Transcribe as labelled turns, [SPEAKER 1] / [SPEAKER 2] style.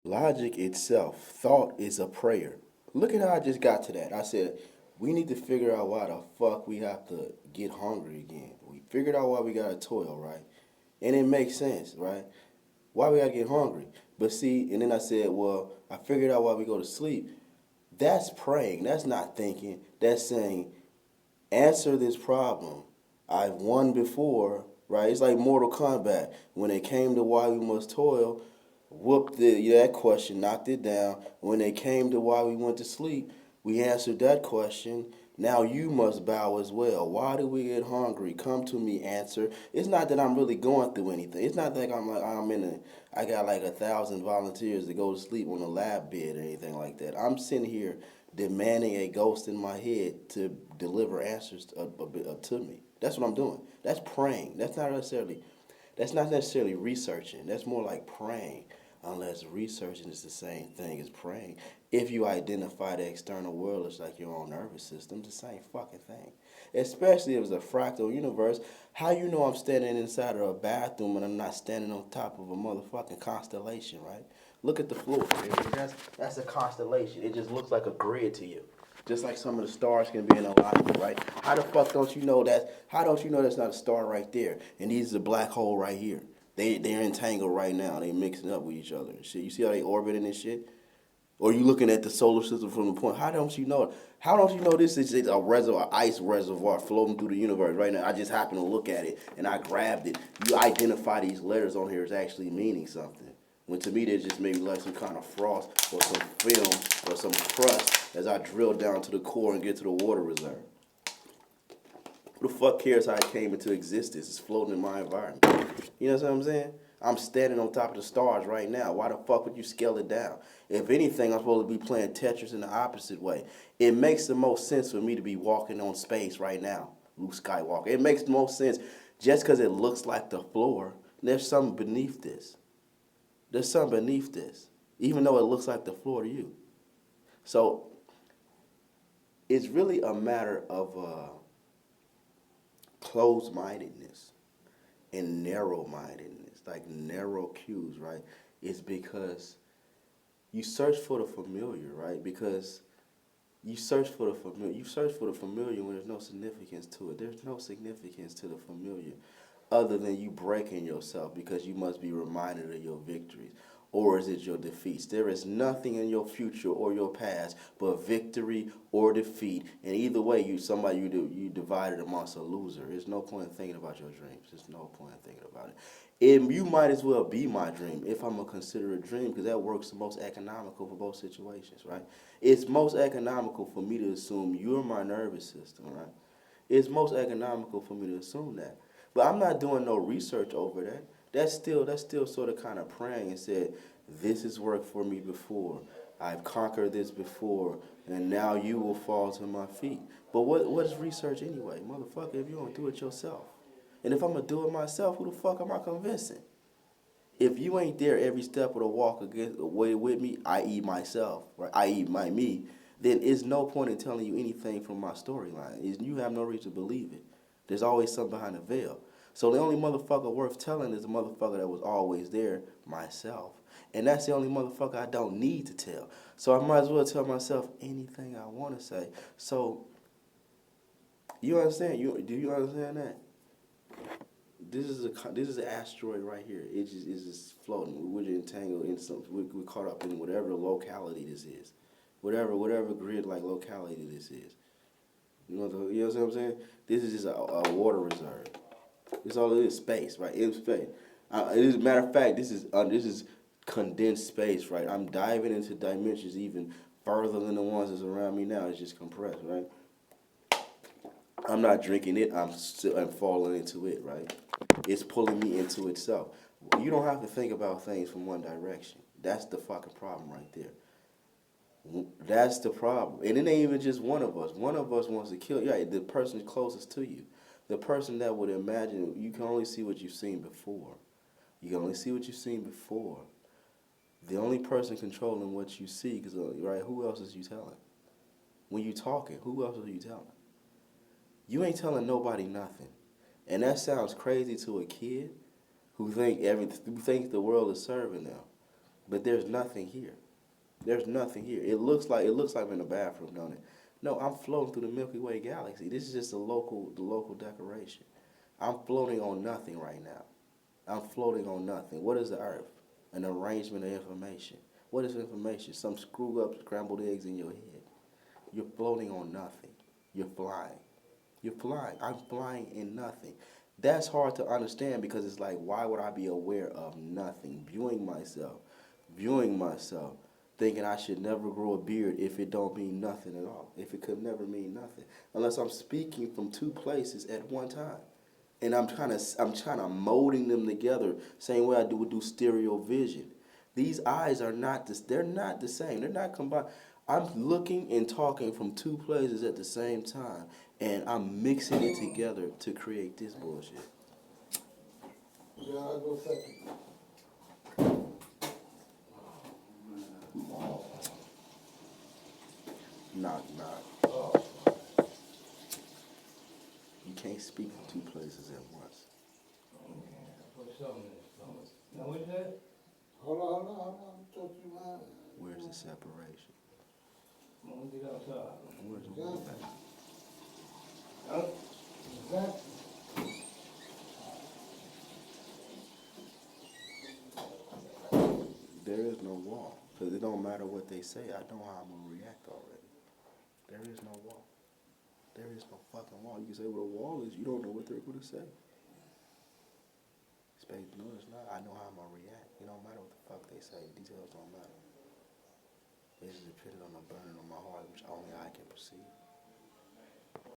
[SPEAKER 1] Logic itself, thought is a prayer. Look at how I just got to that. I said, we need to figure out why the fuck we have to get hungry again. We figured out why we gotta toil, right? And it makes sense, right? Why we gotta get hungry. But see, and then I said, well, I figured out why we go to sleep. That's praying. That's not thinking. That's saying, answer this problem. I've won before, right? It's like Mortal Kombat. When it came to why we must toil, whooped that question, knocked it down. When it came to why we went to sleep, we answered that question. Now you must bow as well. Why do we get hungry? Come to me, answer. It's not that I'm really going through anything. It's not like I got like 1,000 volunteers to go to sleep on a lab bed or anything like that. I'm sitting here demanding a ghost in my head to deliver answers to me. That's what I'm doing. That's praying. That's not necessarily researching. That's more like praying. Unless researching is the same thing as praying. If you identify the external world as like your own nervous system, it's the same fucking thing. Especially if it's a fractal universe, how you know I'm standing inside of a bathroom and I'm not standing on top of a motherfucking constellation, right? Look at the floor. That's a constellation. It just looks like a grid to you. Just like some of the stars can be in alignment, right? How the fuck don't you know that? How don't you know that's not a star right there? And these is a black hole right here. They're entangled right now. They mixing up with each other and shit. You see how they orbiting and shit? Or you looking at the solar system from the point? How don't you know it? How don't you know this is a reservoir, ice reservoir floating through the universe right now? I just happened to look at it and I grabbed it. You identify these letters on here as actually meaning something. When to me, there's just maybe like some kind of frost or some film or some crust as I drill down to the core and get to the water reserve. Who the fuck cares how it came into existence? It's floating in my environment. You know what I'm saying? I'm standing on top of the stars right now. Why the fuck would you scale it down? If anything, I'm supposed to be playing Tetris in the opposite way. It makes the most sense for me to be walking on space right now, Luke Skywalker. It makes the most sense just because it looks like the floor. There's something beneath this. There's something beneath this, even though it looks like the floor to you. So it's really a matter of closed-mindedness and narrow-mindedness, like narrow cues, right? It's because you search for the familiar, right? Because you search for the familiar. You search for the familiar when there's no significance to it. There's no significance to the familiar other than you breaking yourself because you must be reminded of your victories. Or is it your defeats? There is nothing in your future or your past but victory or defeat. And either way, you divided amongst a loser. There's no point in thinking about your dreams. There's no point in thinking about it. And you might as well be my dream if I'm gonna consider a dream because that works the most economical for both situations, right? It's most economical for me to assume you're my nervous system, right? It's most economical for me to assume that. But I'm not doing no research over that. That's still sort of kind of praying and said, this has worked for me before. I've conquered this before, and now you will fall to my feet. But what is research anyway? Motherfucker, if you don't do it yourself. And if I'm going to do it myself, who the fuck am I convincing? If you ain't there every step of the walk against way with me, i.e. myself, right, i.e. my me, then it's no point in telling you anything from my storyline. You have no reason to believe it. There's always something behind the veil. So the only motherfucker worth telling is the motherfucker that was always there, myself. And that's the only motherfucker I don't need to tell. So I might as well tell myself anything I want to say. So you understand? Do you understand that? This is an asteroid right here. It's just floating. We're entangled in something. We're caught up in whatever locality this is, whatever grid like locality this is. You know what I'm saying? This is just a water reserve. It's all it is, space, right? It's space. As a matter of fact, this is condensed space, right? I'm diving into dimensions even further than the ones that's around me now. It's just compressed, right? I'm not drinking it. I'm falling into it, right? It's pulling me into itself. You don't have to think about things from one direction. That's the fucking problem right there. That's the problem. And it ain't even just one of us. One of us wants to kill you. Yeah, the person closest to you. The person that would imagine, you can only see what you've seen before. You can only see what you've seen before. The only person controlling what you see, cause right, who else is you telling? When you talking, who else are you telling? You ain't telling nobody nothing. And that sounds crazy to a kid who thinks the world is serving them. but there's nothing here. There's nothing here. It looks like I'm in the bathroom, don't it? No, I'm floating through the Milky Way galaxy. This is just the local decoration. I'm floating on nothing right now. I'm floating on nothing. What is the Earth? An arrangement of information. What is information? Some screw up scrambled eggs in your head. You're floating on nothing. You're flying. You're flying. I'm flying in nothing. That's hard to understand because it's like, why would I be aware of nothing? Viewing myself, thinking I should never grow a beard if it don't mean nothing at all. If it could never mean nothing, unless I'm speaking from two places at one time, and I'm trying to molding them together, same way I would do stereo vision. These eyes are not this. They're not the same. They're not combined. I'm looking and talking from two places at the same time, and I'm mixing it together to create this bullshit.
[SPEAKER 2] Yeah, I'll go second.
[SPEAKER 1] Knock, knock. You can't speak from two places at once.
[SPEAKER 3] Put something in his stomach. Now what is that?
[SPEAKER 2] Hold on, I'm talking about.
[SPEAKER 1] Where's the separation?
[SPEAKER 3] I'm gonna get outside.
[SPEAKER 1] Where's the
[SPEAKER 2] Exactly.
[SPEAKER 3] Huh?
[SPEAKER 2] Exactly.
[SPEAKER 1] There is no wall. Because it don't matter what they say, I know how I'm going to react already. There is no wall. There is no fucking wall. You can say what a wall is, you don't know what they're going to say. Space, no, it's not. I know how I'm going to react. It don't matter what the fuck they say. Details don't matter. It's dependent on the burning on my heart, which only I can perceive.